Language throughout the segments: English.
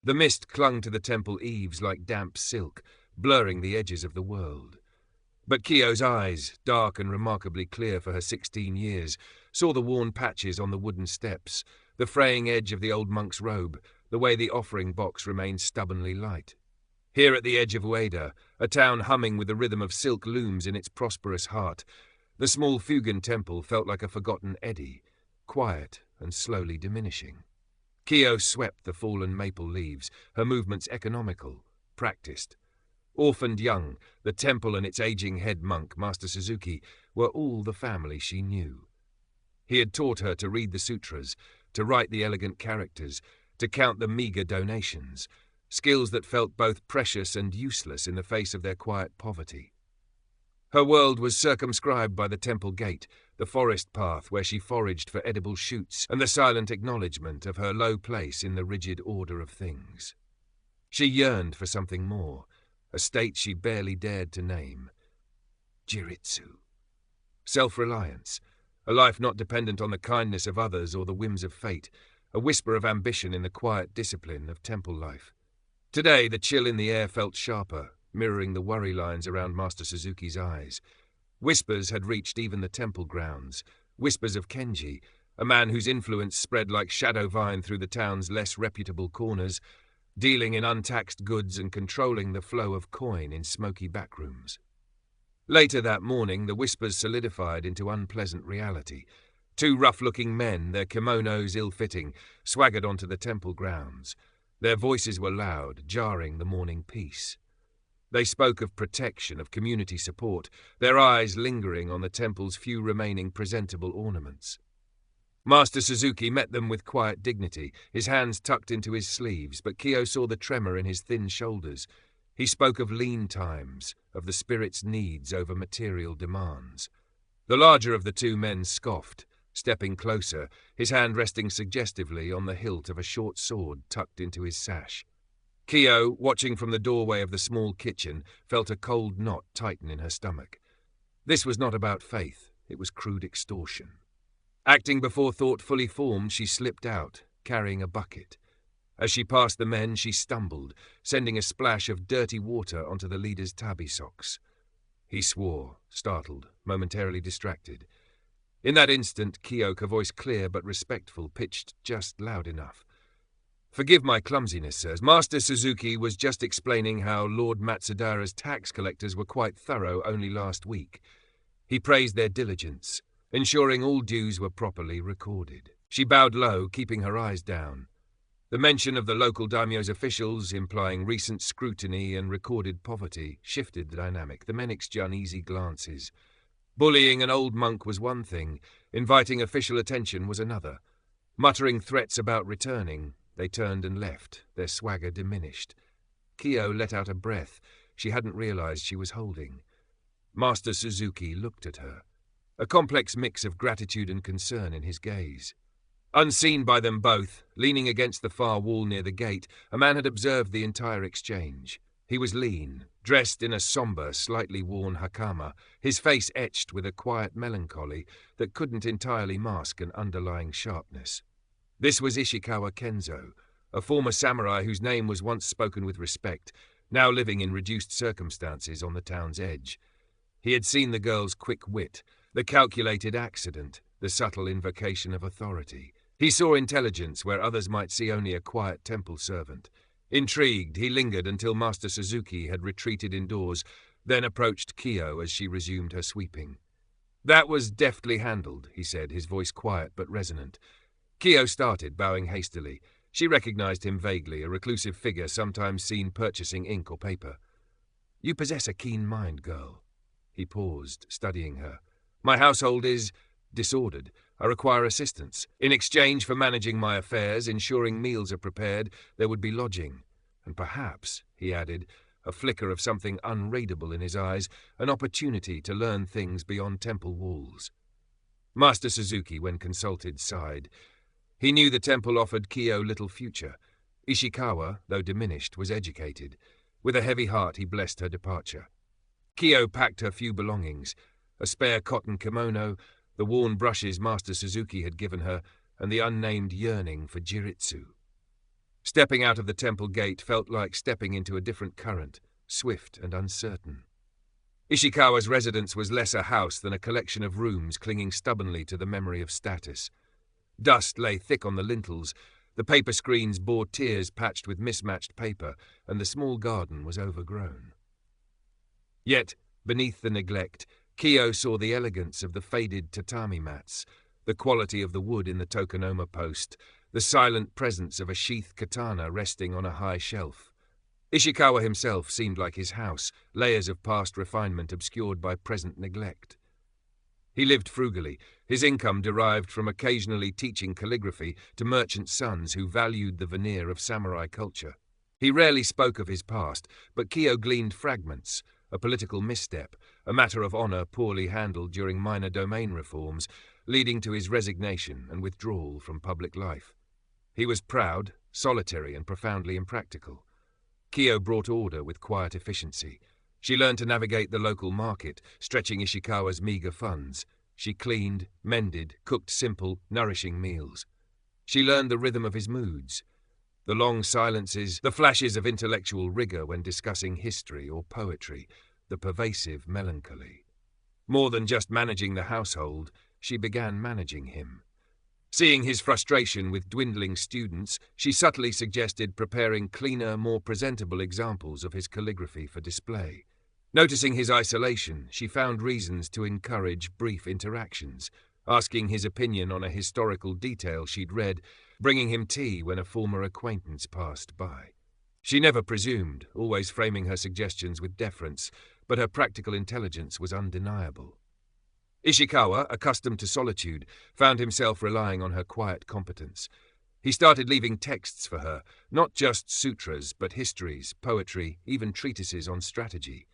The mist clung to the temple eaves like damp silk, blurring the edges of the world. But Kyo's eyes, dark and remarkably clear for her 16 years, saw the worn patches on the wooden steps, the fraying edge of the old monk's robe, the way the offering box remained stubbornly light. Here at the edge of Ueda, a town humming with the rhythm of silk looms in its prosperous heart, the small Fugan temple felt like a forgotten eddy, quiet and slowly diminishing. Kyo swept the fallen maple leaves, her movements economical, practiced. Orphaned young, the temple and its aging head monk, Master Suzuki, were all the family she knew. He had taught her to read the sutras, to write the elegant characters, to count the meager donations, skills that felt both precious and useless in the face of their quiet poverty. Her world was circumscribed by the temple gate, the forest path where she foraged for edible shoots, and the silent acknowledgement of her low place in the rigid order of things. She yearned for something more, a state she barely dared to name. Jiritsu. Self-reliance, a life not dependent on the kindness of others or the whims of fate, a whisper of ambition in the quiet discipline of temple life. Today, the chill in the air felt sharper, mirroring the worry lines around Master Suzuki's eyes. Whispers had reached even the temple grounds, whispers of Kenji, a man whose influence spread like shadow vine through the town's less reputable corners, dealing in untaxed goods and controlling the flow of coin in smoky backrooms. Later that morning, the whispers solidified into unpleasant reality. Two rough-looking men, their kimonos ill-fitting, swaggered onto the temple grounds. Their voices were loud, jarring the morning peace. They spoke of protection, of community support, their eyes lingering on the temple's few remaining presentable ornaments. Master Suzuki met them with quiet dignity, his hands tucked into his sleeves, but Kyo saw the tremor in his thin shoulders. He spoke of lean times, of the spirit's needs over material demands. The larger of the two men scoffed, stepping closer, his hand resting suggestively on the hilt of a short sword tucked into his sash. Kyo, watching from the doorway of the small kitchen, felt a cold knot tighten in her stomach. This was not about faith, it was crude extortion. Acting before thought fully formed, she slipped out, carrying a bucket. As she passed the men, she stumbled, sending a splash of dirty water onto the leader's tabi socks. He swore, startled, momentarily distracted. In that instant, Kyo, her voice clear but respectful, pitched just loud enough. "Forgive my clumsiness, sirs. Master Suzuki was just explaining how Lord Matsudara's tax collectors were quite thorough only last week. He praised their diligence, ensuring all dues were properly recorded." She bowed low, keeping her eyes down. The mention of the local daimyo's officials, implying recent scrutiny and recorded poverty, shifted the dynamic. The men exchanged uneasy glances. Bullying an old monk was one thing, inviting official attention was another. Muttering threats about returning, they turned and left, their swagger diminished. Kyo let out a breath she hadn't realized she was holding. Master Suzuki looked at her, a complex mix of gratitude and concern in his gaze. Unseen by them both, leaning against the far wall near the gate, a man had observed the entire exchange. He was lean, dressed in a somber, slightly worn hakama, his face etched with a quiet melancholy that couldn't entirely mask an underlying sharpness. This was Ishikawa Kenzo, a former samurai whose name was once spoken with respect, now living in reduced circumstances on the town's edge. He had seen the girl's quick wit, the calculated accident, the subtle invocation of authority. He saw intelligence where others might see only a quiet temple servant. Intrigued, he lingered until Master Suzuki had retreated indoors, then approached Kyo as she resumed her sweeping. "That was deftly handled," he said, his voice quiet but resonant. Kyo started, bowing hastily. She recognized him vaguely, a reclusive figure sometimes seen purchasing ink or paper. "You possess a keen mind, girl." He paused, studying her. "My household is disordered. I require assistance. In exchange for managing my affairs, ensuring meals are prepared, there would be lodging. And perhaps," he added, a flicker of something unreadable in his eyes, an opportunity to learn things beyond temple walls. Master Suzuki, when consulted, sighed. He knew the temple offered Kyo little future. Ishikawa, though diminished, was educated. With a heavy heart he blessed her departure. Kyo packed her few belongings, a spare cotton kimono, the worn brushes Master Suzuki had given her, and the unnamed yearning for Jiritsu. Stepping out of the temple gate felt like stepping into a different current, swift and uncertain. Ishikawa's residence was less a house than a collection of rooms clinging stubbornly to the memory of status. Dust lay thick on the lintels, the paper screens bore tiers patched with mismatched paper, and the small garden was overgrown. Yet, beneath the neglect, Kiyo saw the elegance of the faded tatami mats, the quality of the wood in the tokonoma post, the silent presence of a sheathed katana resting on a high shelf. Ishikawa himself seemed like his house, layers of past refinement obscured by present neglect. He lived frugally, his income derived from occasionally teaching calligraphy to merchant sons who valued the veneer of samurai culture. He rarely spoke of his past, but Kiyo gleaned fragments, a political misstep, a matter of honor poorly handled during minor domain reforms, leading to his resignation and withdrawal from public life. He was proud, solitary, and profoundly impractical. Kiyo brought order with quiet efficiency. She learned to navigate the local market, stretching Ishikawa's meager funds. She cleaned, mended, cooked simple, nourishing meals. She learned the rhythm of his moods, the long silences, the flashes of intellectual rigor when discussing history or poetry, the pervasive melancholy. More than just managing the household, she began managing him. Seeing his frustration with dwindling students, she subtly suggested preparing cleaner, more presentable examples of his calligraphy for display. Noticing his isolation, she found reasons to encourage brief interactions, asking his opinion on a historical detail she'd read, bringing him tea when a former acquaintance passed by. She never presumed, always framing her suggestions with deference, but her practical intelligence was undeniable. Ishikawa, accustomed to solitude, found himself relying on her quiet competence. He started leaving texts for her, not just sutras, but histories, poetry, even treatises on strategy.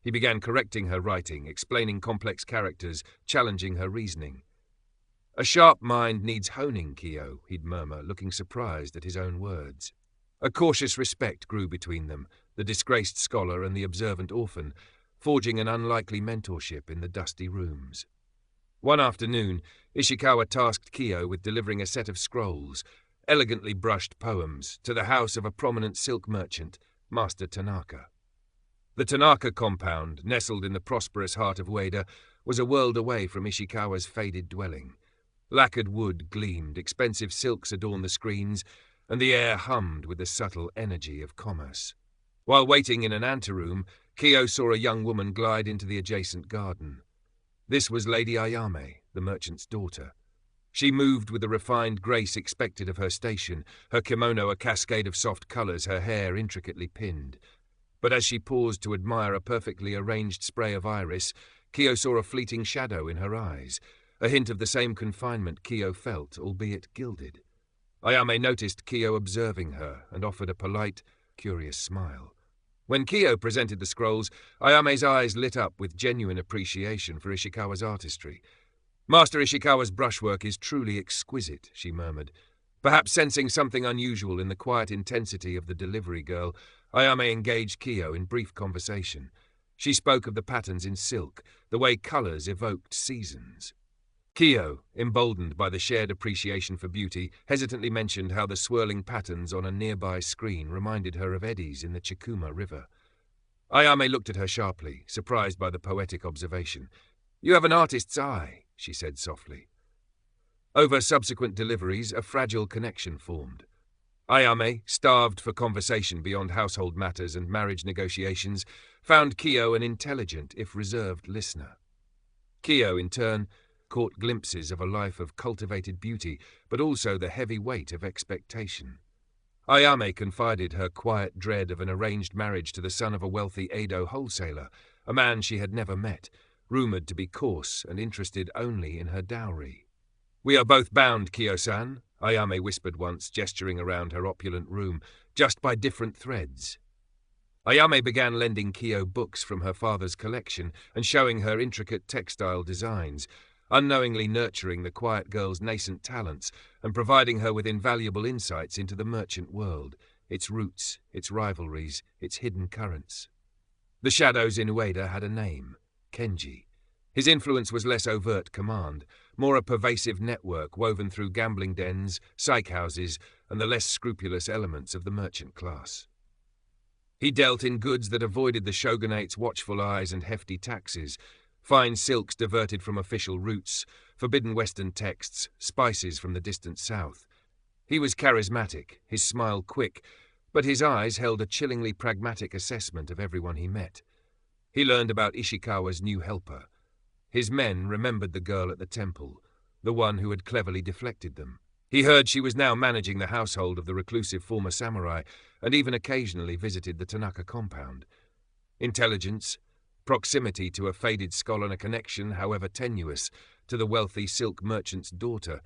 He began correcting her writing, explaining complex characters, challenging her reasoning. "A sharp mind needs honing, Kiyo," he'd murmur, looking surprised at his own words. A cautious respect grew between them, the disgraced scholar and the observant orphan, forging an unlikely mentorship in the dusty rooms. One afternoon, Ishikawa tasked Kiyo with delivering a set of scrolls, elegantly brushed poems, to the house of a prominent silk merchant, Master Tanaka. The Tanaka compound, nestled in the prosperous heart of Ueda, was a world away from Ishikawa's faded dwelling. Lacquered wood gleamed, expensive silks adorned the screens, and the air hummed with the subtle energy of commerce. While waiting in an anteroom, Kiyo saw a young woman glide into the adjacent garden. This was Lady Ayame, the merchant's daughter. She moved with the refined grace expected of her station, her kimono a cascade of soft colors, her hair intricately pinned. But as she paused to admire a perfectly arranged spray of iris, Kiyo saw a fleeting shadow in her eyes, a hint of the same confinement Kiyo felt, albeit gilded. Ayame noticed Kiyo observing her and offered a polite, curious smile. When Kiyo presented the scrolls, Ayame's eyes lit up with genuine appreciation for Ishikawa's artistry. "Master Ishikawa's brushwork is truly exquisite," she murmured. Perhaps sensing something unusual in the quiet intensity of the delivery girl, Ayame engaged Kiyo in brief conversation. She spoke of the patterns in silk, the way colors evoked seasons. Kiyo, emboldened by the shared appreciation for beauty, hesitantly mentioned how the swirling patterns on a nearby screen reminded her of eddies in the Chikuma River. Ayame looked at her sharply, surprised by the poetic observation. "You have an artist's eye," she said softly. Over subsequent deliveries, a fragile connection formed. Ayame, starved for conversation beyond household matters and marriage negotiations, found Kiyo an intelligent, if reserved, listener. Kiyo, in turn, caught glimpses of a life of cultivated beauty, but also the heavy weight of expectation. Ayame confided her quiet dread of an arranged marriage to the son of a wealthy Edo wholesaler, a man she had never met, rumored to be coarse and interested only in her dowry. "We are both bound, Kiyo-san," Ayame whispered once, gesturing around her opulent room, "just by different threads." Ayame began lending Kiyo books from her father's collection and showing her intricate textile designs, unknowingly nurturing the quiet girl's nascent talents and providing her with invaluable insights into the merchant world, its roots, its rivalries, its hidden currents. The shadows in Ueda had a name, Kenji. His influence was less overt command, more a pervasive network woven through gambling dens, psych houses, and the less scrupulous elements of the merchant class. He dealt in goods that avoided the shogunate's watchful eyes and hefty taxes, fine silks diverted from official routes, forbidden Western texts, spices from the distant south. He was charismatic, his smile quick, but his eyes held a chillingly pragmatic assessment of everyone he met. He learned about Ishikawa's new helper. His men remembered the girl at the temple, the one who had cleverly deflected them. He heard she was now managing the household of the reclusive former samurai, and even occasionally visited the Tanaka compound. Intelligence, proximity to a faded scholar, and a connection, however tenuous, to the wealthy silk merchant's daughter,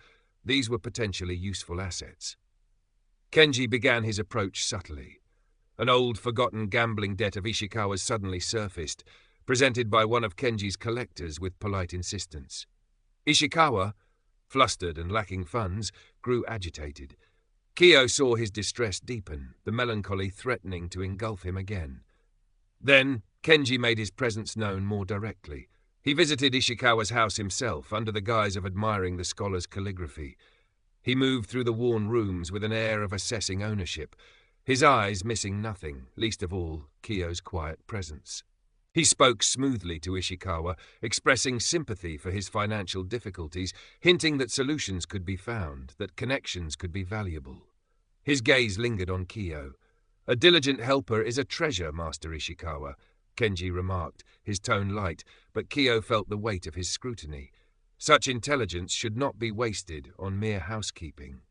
these were potentially useful assets. Kenji began his approach subtly. An old, forgotten gambling debt of Ishikawa's suddenly surfaced, presented by one of Kenji's collectors with polite insistence. Ishikawa, flustered and lacking funds, grew agitated. Kyo saw his distress deepen, the melancholy threatening to engulf him again. Then Kenji made his presence known more directly. He visited Ishikawa's house himself, under the guise of admiring the scholar's calligraphy. He moved through the worn rooms with an air of assessing ownership, his eyes missing nothing, least of all Kyo's quiet presence. He spoke smoothly to Ishikawa, expressing sympathy for his financial difficulties, hinting that solutions could be found, that connections could be valuable. His gaze lingered on Kyo. "A diligent helper is a treasure, Master Ishikawa," Kenji remarked, his tone light, but Kyo felt the weight of his scrutiny. Such intelligence should not be wasted on mere housekeeping.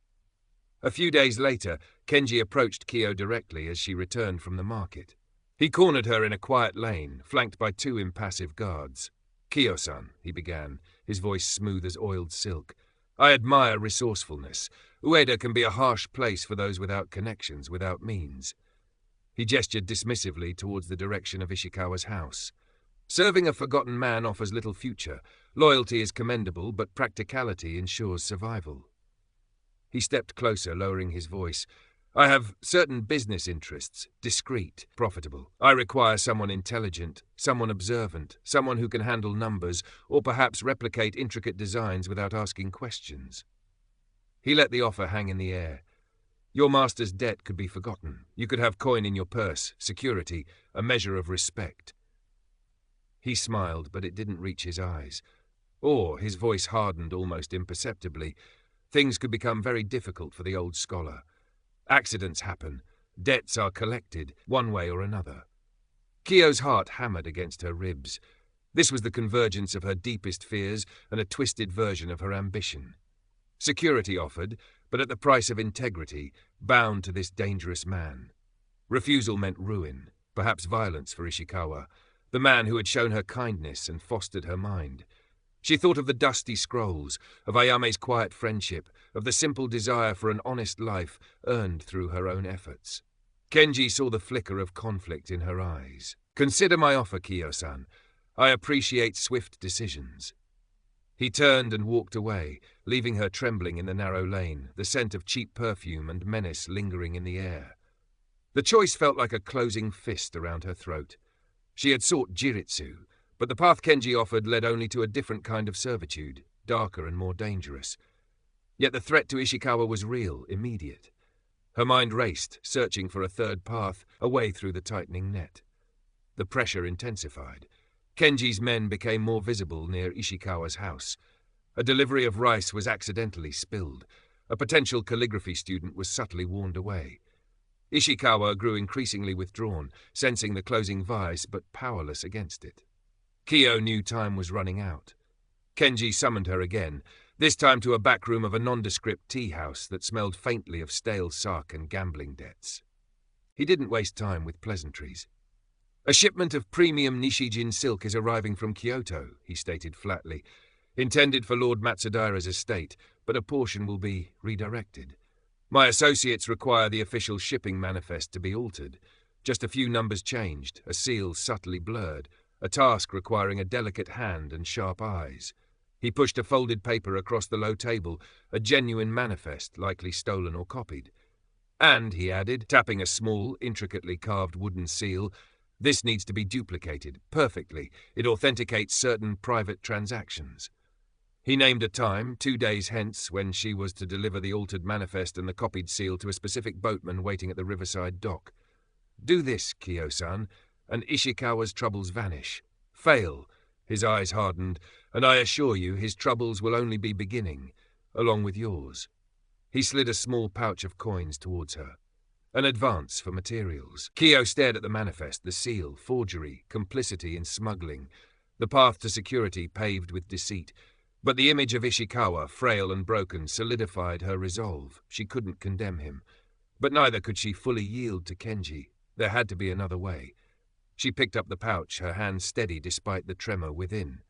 A few days later, Kenji approached Kyo directly as she returned from the market. He cornered her in a quiet lane, flanked by two impassive guards. "Kyo-san," he began, his voice smooth as oiled silk, "I admire resourcefulness. Ueda can be a harsh place for those without connections, without means." He gestured dismissively towards the direction of Ishikawa's house. "Serving a forgotten man offers little future. Loyalty is commendable, but practicality ensures survival." He stepped closer, lowering his voice. "I have certain business interests, discreet, profitable. I require someone intelligent, someone observant, someone who can handle numbers, or perhaps replicate intricate designs without asking questions." He let the offer hang in the air. "Your master's debt could be forgotten. You could have coin in your purse, security, a measure of respect." He smiled, but it didn't reach his eyes. Or his voice hardened almost imperceptibly. Things could become very difficult for the old scholar. Accidents happen. Debts are collected, one way or another. Kyo's heart hammered against her ribs. This was the convergence of her deepest fears and a twisted version of her ambition. Security offered, but at the price of integrity, bound to this dangerous man. Refusal meant ruin, perhaps violence for Ishikawa, the man who had shown her kindness and fostered her mind. She thought of the dusty scrolls, of Ayame's quiet friendship, of the simple desire for an honest life earned through her own efforts. Kenji saw the flicker of conflict in her eyes. "Consider my offer, Kyo-san. I appreciate swift decisions." He turned and walked away, leaving her trembling in the narrow lane, the scent of cheap perfume and menace lingering in the air. The choice felt like a closing fist around her throat. She had sought jiritsu, but the path Kenji offered led only to a different kind of servitude, darker and more dangerous. Yet the threat to Ishikawa was real, immediate. Her mind raced, searching for a third path, a way through the tightening net. The pressure intensified. Kenji's men became more visible near Ishikawa's house. A delivery of rice was accidentally spilled. A potential calligraphy student was subtly warned away. Ishikawa grew increasingly withdrawn, sensing the closing vice but powerless against it. Kyo knew time was running out. Kenji summoned her again, this time to a back room of a nondescript tea house that smelled faintly of stale sake and gambling debts. He didn't waste time with pleasantries. "A shipment of premium Nishijin silk is arriving from Kyoto," he stated flatly, "intended for Lord Matsudaira's estate, but a portion will be redirected. My associates require the official shipping manifest to be altered. Just a few numbers changed, a seal subtly blurred, a task requiring a delicate hand and sharp eyes." He pushed a folded paper across the low table, a genuine manifest, likely stolen or copied. "And," he added, tapping a small, intricately carved wooden seal, This needs to be duplicated perfectly. It authenticates certain private transactions. He named a time, 2 days hence, when she was to deliver the altered manifest and the copied seal to a specific boatman waiting at the riverside dock. Do this, Kiyo-san, and Ishikawa's troubles vanish. Fail, his eyes hardened, and I assure you his troubles will only be beginning, along with yours. He slid a small pouch of coins towards her. An advance for materials. Kiyo stared at the manifest, the seal, forgery, complicity in smuggling, the path to security paved with deceit. But the image of Ishikawa, frail and broken, solidified her resolve. She couldn't condemn him. But neither could she fully yield to Kenji. There had to be another way. She picked up the pouch, her hand steady despite the tremor within.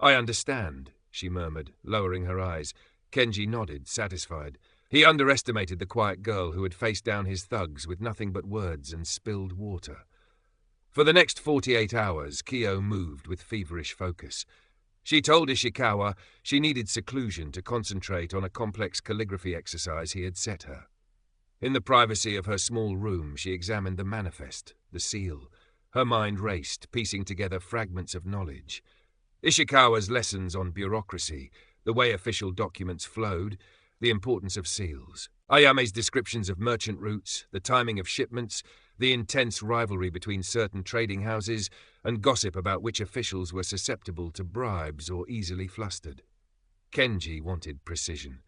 "I understand," she murmured, lowering her eyes. Kenji nodded, satisfied. He underestimated the quiet girl who had faced down his thugs with nothing but words and spilled water. For the next 48 hours, Kiyo moved with feverish focus. She told Ishikawa she needed seclusion to concentrate on a complex calligraphy exercise he had set her. In the privacy of her small room, she examined the manifest, the seal. Her mind raced, piecing together fragments of knowledge. Ishikawa's lessons on bureaucracy, the way official documents flowed, the importance of seals. Ayame's descriptions of merchant routes, the timing of shipments, the intense rivalry between certain trading houses, and gossip about which officials were susceptible to bribes or easily flustered. Kenji wanted precision.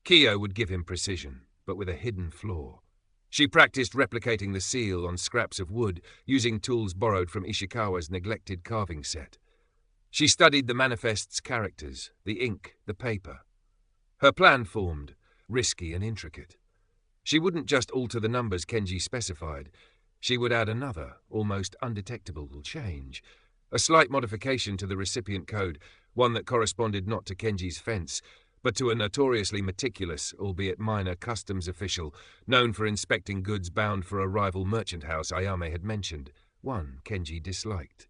Kiyo would give him precision, but with a hidden flaw. She practiced replicating the seal on scraps of wood, using tools borrowed from Ishikawa's neglected carving set. She studied the manifest's characters, the ink, the paper. Her plan formed, risky and intricate. She wouldn't just alter the numbers Kenji specified. She would add another, almost undetectable change. A slight modification to the recipient code, one that corresponded not to Kenji's fence, but to a notoriously meticulous, albeit minor, customs official known for inspecting goods bound for a rival merchant house Ayame had mentioned, one Kenji disliked.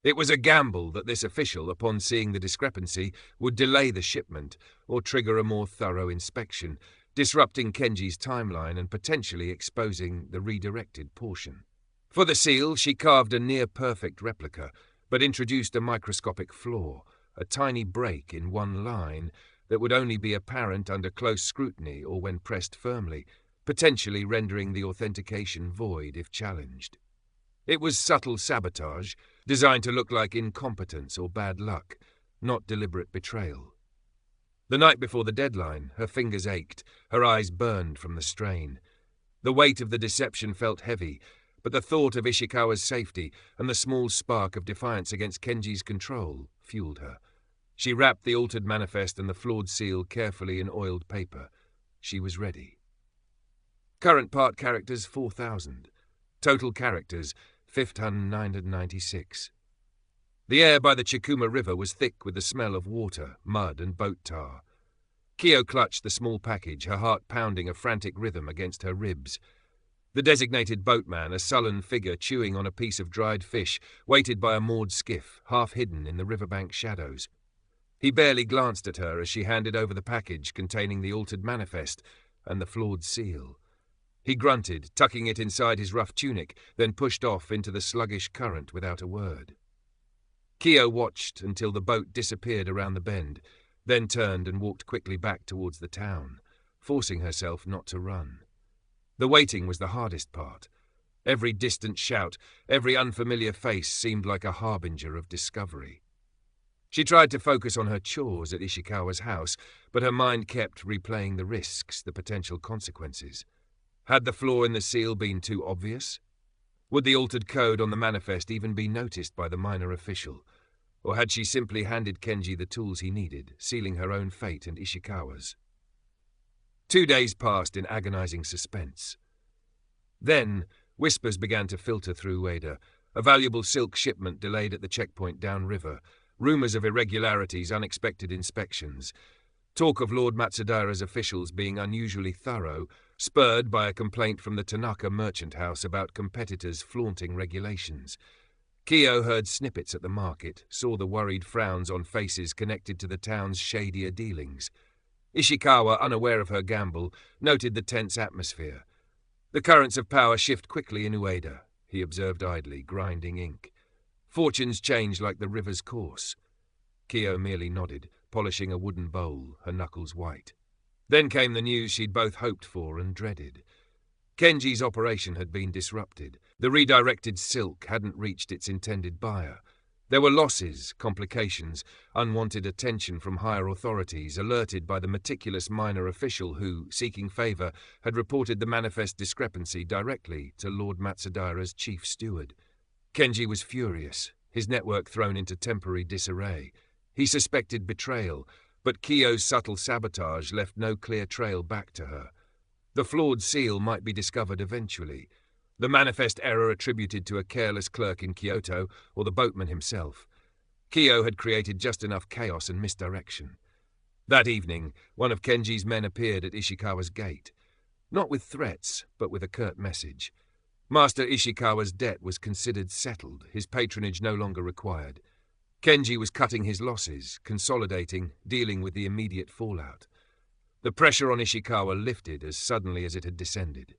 It was a gamble that this official, upon seeing the discrepancy, would delay the shipment or trigger a more thorough inspection, disrupting Kenji's timeline and potentially exposing the redirected portion. For the seal, she carved a near-perfect replica, but introduced a microscopic flaw, a tiny break in one line that would only be apparent under close scrutiny or when pressed firmly, potentially rendering the authentication void if challenged. It was subtle sabotage, designed to look like incompetence or bad luck, not deliberate betrayal. The night before the deadline, her fingers ached, her eyes burned from the strain. The weight of the deception felt heavy, but the thought of Ishikawa's safety and the small spark of defiance against Kenji's control fueled her. She wrapped the altered manifest and the flawed seal carefully in oiled paper. She was ready. Current part characters 4,000. Total characters 5,996. The air by the Chikuma River was thick with the smell of water, mud, and boat tar. Kiyo clutched the small package, her heart pounding a frantic rhythm against her ribs. The designated boatman, a sullen figure chewing on a piece of dried fish, waited by a moored skiff, half hidden in the riverbank shadows. He barely glanced at her as she handed over the package containing the altered manifest and the flawed seal. He grunted, tucking it inside his rough tunic, then pushed off into the sluggish current without a word. Kiyo watched until the boat disappeared around the bend, then turned and walked quickly back towards the town, forcing herself not to run. The waiting was the hardest part. Every distant shout, every unfamiliar face seemed like a harbinger of discovery. She tried to focus on her chores at Ishikawa's house, but her mind kept replaying the risks, the potential consequences. Had the flaw in the seal been too obvious? Would the altered code on the manifest even be noticed by the minor official? Or had she simply handed Kenji the tools he needed, sealing her own fate and Ishikawa's? 2 days passed in agonizing suspense. Then, whispers began to filter through Ueda, a valuable silk shipment delayed at the checkpoint downriver, rumors of irregularities, unexpected inspections, talk of Lord Matsudara's officials being unusually thorough, spurred by a complaint from the Tanaka merchant house about competitors flaunting regulations. Kiyo heard snippets at the market, saw the worried frowns on faces connected to the town's shadier dealings. Ishikawa, unaware of her gamble, noted the tense atmosphere. The currents of power shift quickly in Ueda. he observed idly, grinding ink. Fortunes change like the river's course. Kyo merely nodded, polishing a wooden bowl, her knuckles white. Then came the news she'd both hoped for and dreaded. Kenji's operation had been disrupted. The redirected silk hadn't reached its intended buyer. There were losses, complications, unwanted attention from higher authorities, alerted by the meticulous minor official who, seeking favour, had reported the manifest discrepancy directly to Lord Matsudaira's chief steward. Kenji was furious, his network thrown into temporary disarray. He suspected betrayal, but Kyo's subtle sabotage left no clear trail back to her. The flawed seal might be discovered eventually. The manifest error attributed to a careless clerk in Kyoto or the boatman himself. Kyo had created just enough chaos and misdirection. That evening, one of Kenji's men appeared at Ishikawa's gate. Not with threats, but with a curt message. Master Ishikawa's debt was considered settled, his patronage no longer required. Kenji was cutting his losses, consolidating, dealing with the immediate fallout. The pressure on Ishikawa lifted as suddenly as it had descended.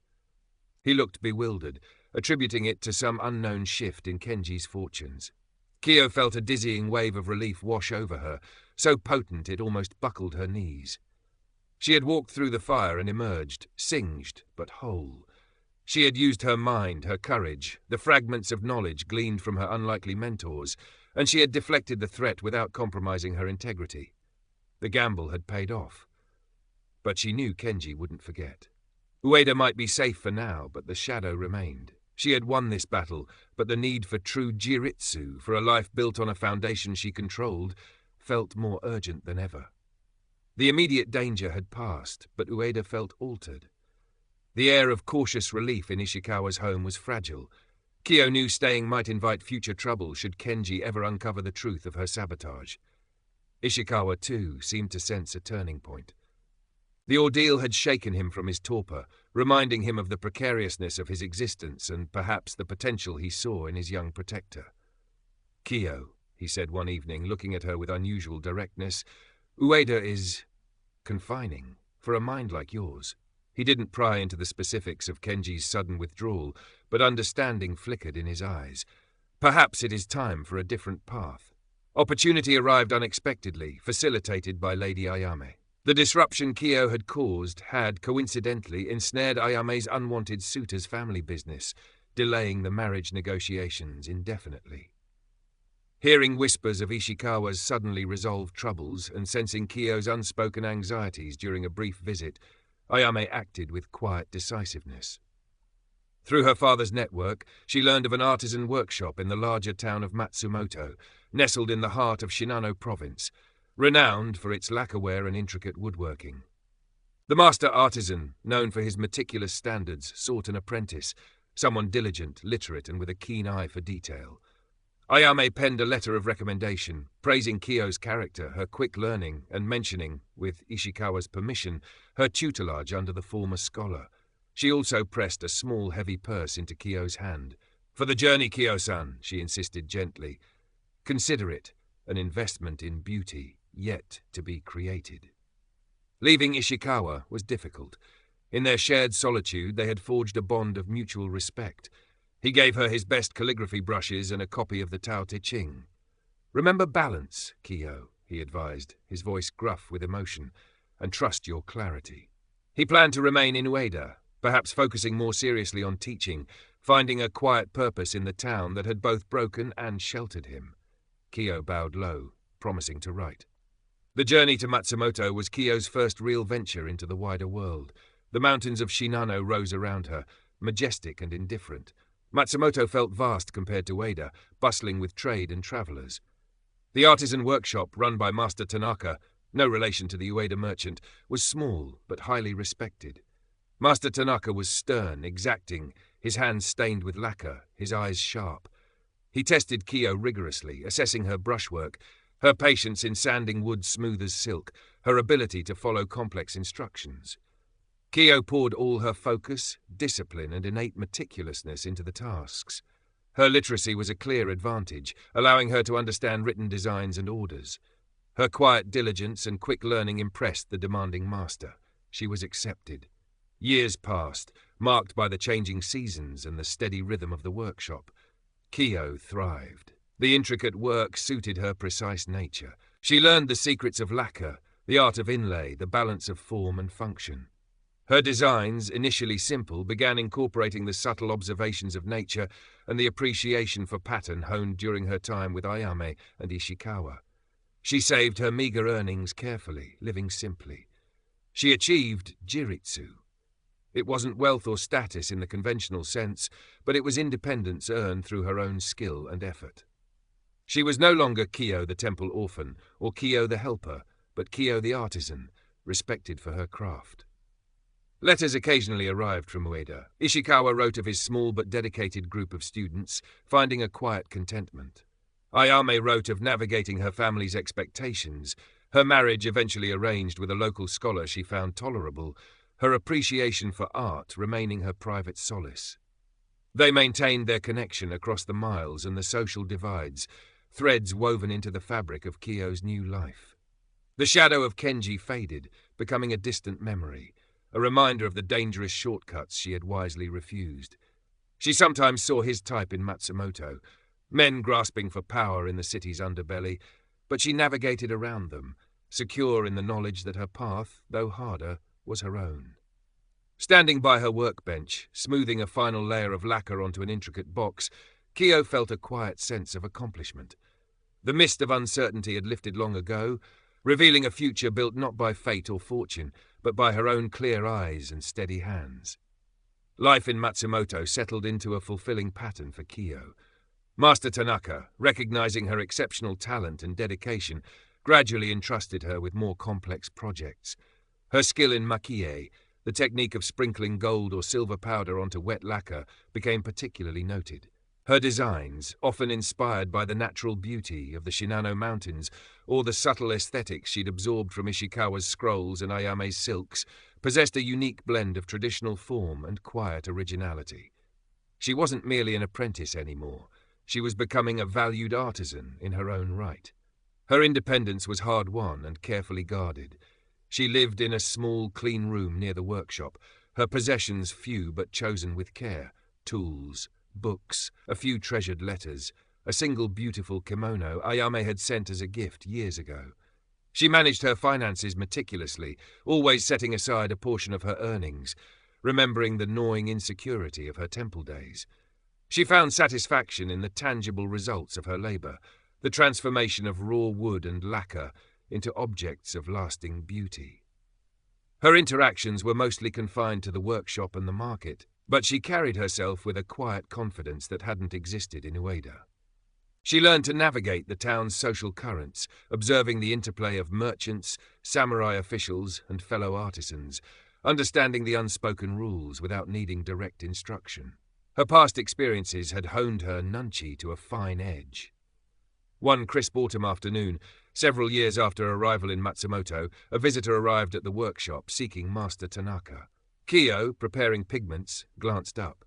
He looked bewildered, attributing it to some unknown shift in Kenji's fortunes. Kyo felt a dizzying wave of relief wash over her, so potent it almost buckled her knees. She had walked through the fire and emerged, singed but whole. She had used her mind, her courage, the fragments of knowledge gleaned from her unlikely mentors, and she had deflected the threat without compromising her integrity. The gamble had paid off. But she knew Kenji wouldn't forget. Ueda might be safe for now, but the shadow remained. She had won this battle, but the need for true jiritsu, for a life built on a foundation she controlled, felt more urgent than ever. The immediate danger had passed, but Ueda felt altered. The air of cautious relief in Ishikawa's home was fragile. Kyo knew staying might invite future trouble should Kenji ever uncover the truth of her sabotage. Ishikawa, too, seemed to sense a turning point. The ordeal had shaken him from his torpor, reminding him of the precariousness of his existence and perhaps the potential he saw in his young protector. "Kyo," he said one evening, looking at her with unusual directness, "Ueda is confining for a mind like yours." He didn't pry into the specifics of Kenji's sudden withdrawal, but understanding flickered in his eyes. Perhaps it is time for a different path. Opportunity arrived unexpectedly, facilitated by Lady Ayame. The disruption Kyo had caused had, coincidentally, ensnared Ayame's unwanted suitor's family business, delaying the marriage negotiations indefinitely. Hearing whispers of Ishikawa's suddenly resolved troubles and sensing Kyo's unspoken anxieties during a brief visit, Ayame acted with quiet decisiveness. Through her father's network, she learned of an artisan workshop in the larger town of Matsumoto, nestled in the heart of Shinano province, renowned for its lacquerware and intricate woodworking. The master artisan, known for his meticulous standards, sought an apprentice, someone diligent, literate, and with a keen eye for detail. Ayame penned a letter of recommendation, praising Kyo's character, her quick learning, and mentioning, with Ishikawa's permission, her tutelage under the former scholar. She also pressed a small, heavy purse into Kyo's hand. "For the journey, Kyo-san," she insisted gently. "Consider it an investment in beauty, yet to be created." Leaving Ishikawa was difficult. In their shared solitude, they had forged a bond of mutual respect. He gave her his best calligraphy brushes and a copy of the Tao Te Ching. "Remember balance, Kyo," he advised, his voice gruff with emotion, "and trust your clarity." He planned to remain in Ueda, perhaps focusing more seriously on teaching, finding a quiet purpose in the town that had both broken and sheltered him. Kyo bowed low, promising to write. The journey to Matsumoto was Kyo's first real venture into the wider world. The mountains of Shinano rose around her, majestic and indifferent. Matsumoto felt vast compared to Ueda, bustling with trade and travellers. The artisan workshop, run by Master Tanaka, no relation to the Ueda merchant, was small but highly respected. Master Tanaka was stern, exacting, his hands stained with lacquer, his eyes sharp. He tested Kyo rigorously, assessing her brushwork, her patience in sanding wood smooth as silk, her ability to follow complex instructions. Kyo poured all her focus, discipline, and innate meticulousness into the tasks. Her literacy was a clear advantage, allowing her to understand written designs and orders. Her quiet diligence and quick learning impressed the demanding master. She was accepted. Years passed, marked by the changing seasons and the steady rhythm of the workshop. Kiyo thrived. The intricate work suited her precise nature. She learned the secrets of lacquer, the art of inlay, the balance of form and function. Her designs, initially simple, began incorporating the subtle observations of nature and the appreciation for pattern honed during her time with Ayame and Ishikawa. She saved her meager earnings carefully, living simply. She achieved jiritsu. It wasn't wealth or status in the conventional sense, but it was independence earned through her own skill and effort. She was no longer Kiyo the temple orphan, or Kiyo the helper, but Kiyo the artisan, respected for her craft. Letters occasionally arrived from Ueda. Ishikawa wrote of his small but dedicated group of students, finding a quiet contentment. Ayame wrote of navigating her family's expectations, her marriage eventually arranged with a local scholar she found tolerable, her appreciation for art remaining her private solace. They maintained their connection across the miles and the social divides, threads woven into the fabric of Kiyo's new life. The shadow of Kenji faded, becoming a distant memory, a reminder of the dangerous shortcuts she had wisely refused. She sometimes saw his type in Matsumoto, men grasping for power in the city's underbelly, but she navigated around them, secure in the knowledge that her path, though harder, was her own. Standing by her workbench, smoothing a final layer of lacquer onto an intricate box, Kiyo felt a quiet sense of accomplishment. The mist of uncertainty had lifted long ago, revealing a future built not by fate or fortune, but by her own clear eyes and steady hands. Life in Matsumoto settled into a fulfilling pattern for Kiyo. Master Tanaka, recognizing her exceptional talent and dedication, gradually entrusted her with more complex projects. Her skill in makie, the technique of sprinkling gold or silver powder onto wet lacquer, became particularly noted. Her designs, often inspired by the natural beauty of the Shinano Mountains or the subtle aesthetics she'd absorbed from Ishikawa's scrolls and Ayame's silks, possessed a unique blend of traditional form and quiet originality. She wasn't merely an apprentice anymore. She was becoming a valued artisan in her own right. Her independence was hard-won and carefully guarded. She lived in a small, clean room near the workshop, her possessions few but chosen with care: tools, books, a few treasured letters, a single beautiful kimono Ayame had sent as a gift years ago. She managed her finances meticulously, always setting aside a portion of her earnings, remembering the gnawing insecurity of her temple days. She found satisfaction in the tangible results of her labor, the transformation of raw wood and lacquer into objects of lasting beauty. Her interactions were mostly confined to the workshop and the market, but she carried herself with a quiet confidence that hadn't existed in Ueda. She learned to navigate the town's social currents, observing the interplay of merchants, samurai officials, and fellow artisans, understanding the unspoken rules without needing direct instruction. Her past experiences had honed her nunchi to a fine edge. One crisp autumn afternoon, several years after arrival in Matsumoto, a visitor arrived at the workshop seeking Master Tanaka. Kiyo, preparing pigments, glanced up.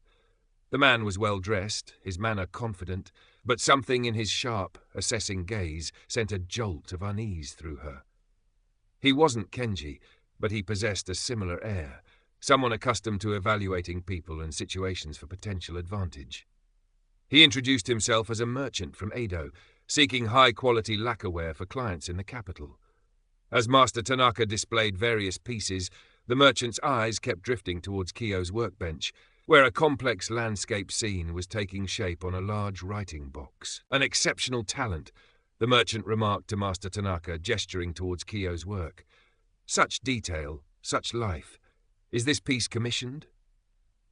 The man was well-dressed, his manner confident, but something in his sharp, assessing gaze sent a jolt of unease through her. He wasn't Kenji, but he possessed a similar air, someone accustomed to evaluating people and situations for potential advantage. He introduced himself as a merchant from Edo, seeking high-quality lacquerware for clients in the capital. As Master Tanaka displayed various pieces, the merchant's eyes kept drifting towards Kiyo's workbench, where a complex landscape scene was taking shape on a large writing box. An exceptional talent, the merchant remarked to Master Tanaka, gesturing towards Kiyo's work. Such detail, such life. Is this piece commissioned?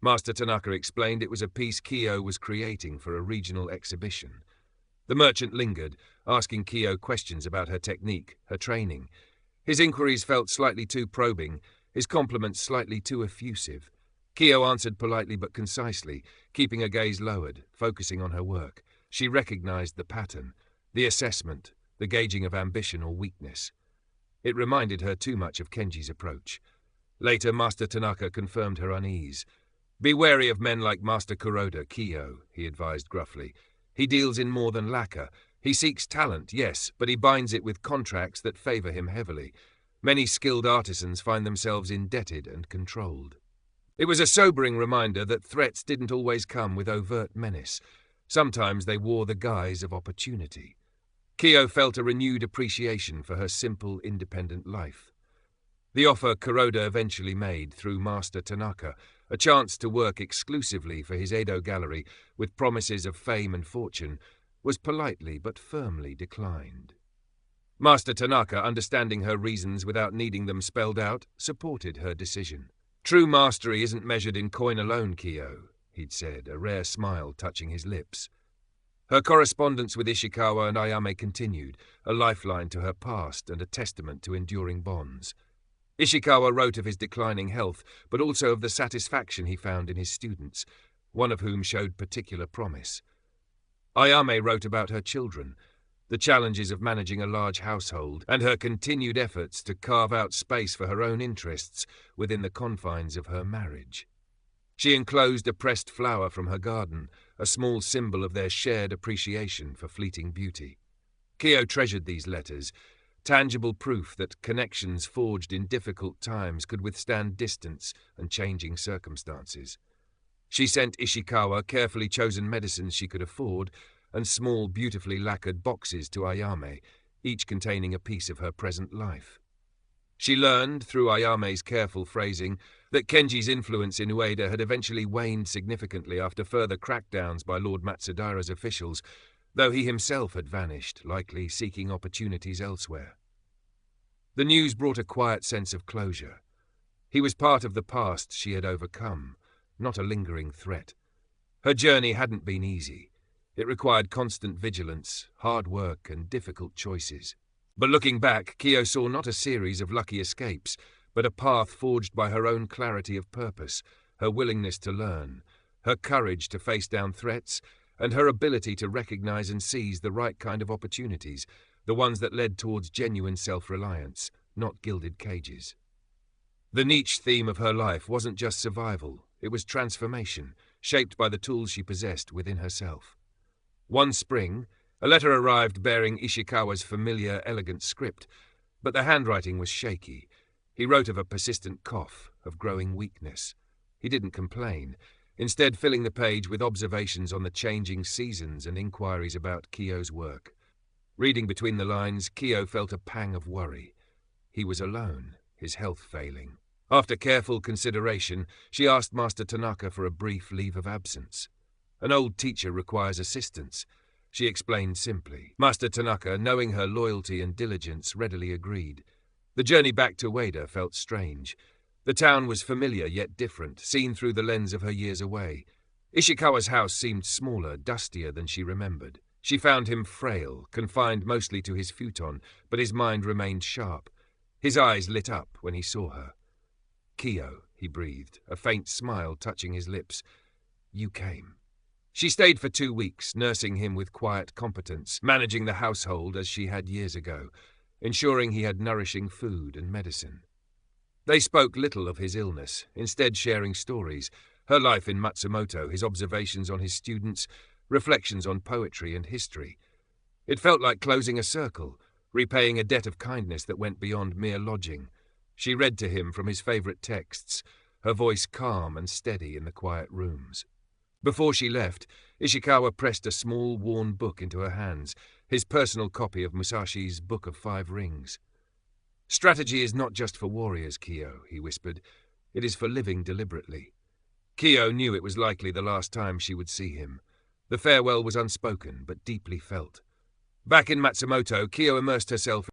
Master Tanaka explained it was a piece Kiyo was creating for a regional exhibition. The merchant lingered, asking Kiyo questions about her technique, her training. His inquiries felt slightly too probing, his compliments slightly too effusive. Kiyo answered politely but concisely, keeping her gaze lowered, focusing on her work. She recognized the pattern, the assessment, the gauging of ambition or weakness. It reminded her too much of Kenji's approach. Later, Master Tanaka confirmed her unease. "Be wary of men like Master Kuroda, Kiyo," he advised gruffly. "He deals in more than lacquer. He seeks talent, yes, but he binds it with contracts that favor him heavily. Many skilled artisans find themselves indebted and controlled." It was a sobering reminder that threats didn't always come with overt menace. Sometimes they wore the guise of opportunity. Kyo felt a renewed appreciation for her simple, independent life. The offer Kuroda eventually made through Master Tanaka, a chance to work exclusively for his Edo gallery with promises of fame and fortune, was politely but firmly declined. Master Tanaka, understanding her reasons without needing them spelled out, supported her decision. "True mastery isn't measured in coin alone, Kyo," he'd said, a rare smile touching his lips. Her correspondence with Ishikawa and Ayame continued, a lifeline to her past and a testament to enduring bonds. Ishikawa wrote of his declining health, but also of the satisfaction he found in his students, one of whom showed particular promise. Ayame wrote about her children, the challenges of managing a large household, and her continued efforts to carve out space for her own interests within the confines of her marriage. She enclosed a pressed flower from her garden, a small symbol of their shared appreciation for fleeting beauty. Kyo treasured these letters, tangible proof that connections forged in difficult times could withstand distance and changing circumstances. She sent Ishikawa carefully chosen medicines she could afford, and small, beautifully lacquered boxes to Ayame, each containing a piece of her present life. She learned, through Ayame's careful phrasing, that Kenji's influence in Ueda had eventually waned significantly after further crackdowns by Lord Matsudara's officials, though he himself had vanished, likely seeking opportunities elsewhere. The news brought a quiet sense of closure. He was part of the past she had overcome, not a lingering threat. Her journey hadn't been easy. It required constant vigilance, hard work, and difficult choices. But looking back, Kyo saw not a series of lucky escapes, but a path forged by her own clarity of purpose, her willingness to learn, her courage to face down threats, and her ability to recognize and seize the right kind of opportunities, the ones that led towards genuine self-reliance, not gilded cages. The niche theme of her life wasn't just survival, it was transformation, shaped by the tools she possessed within herself. One spring, a letter arrived bearing Ishikawa's familiar, elegant script, but the handwriting was shaky. He wrote of a persistent cough, of growing weakness. He didn't complain, instead filling the page with observations on the changing seasons and inquiries about Kyo's work. Reading between the lines, Kyo felt a pang of worry. He was alone, his health failing. After careful consideration, she asked Master Tanaka for a brief leave of absence. An old teacher requires assistance, she explained simply. Master Tanaka, knowing her loyalty and diligence, readily agreed. The journey back to Ueda felt strange. The town was familiar yet different, seen through the lens of her years away. Ishikawa's house seemed smaller, dustier than she remembered. She found him frail, confined mostly to his futon, but his mind remained sharp. His eyes lit up when he saw her. "Kyo," he breathed, a faint smile touching his lips. "You came." She stayed for 2 weeks, nursing him with quiet competence, managing the household as she had years ago, ensuring he had nourishing food and medicine. They spoke little of his illness, instead sharing stories, her life in Matsumoto, his observations on his students, reflections on poetry and history. It felt like closing a circle, repaying a debt of kindness that went beyond mere lodging. She read to him from his favorite texts, her voice calm and steady in the quiet rooms. Before she left, Ishikawa pressed a small, worn book into her hands, his personal copy of Musashi's Book of 5 Rings. "Strategy is not just for warriors, Kyo," he whispered. "It is for living deliberately." Kyo knew it was likely the last time she would see him. The farewell was unspoken, but deeply felt. Back in Matsumoto, Kyo immersed herself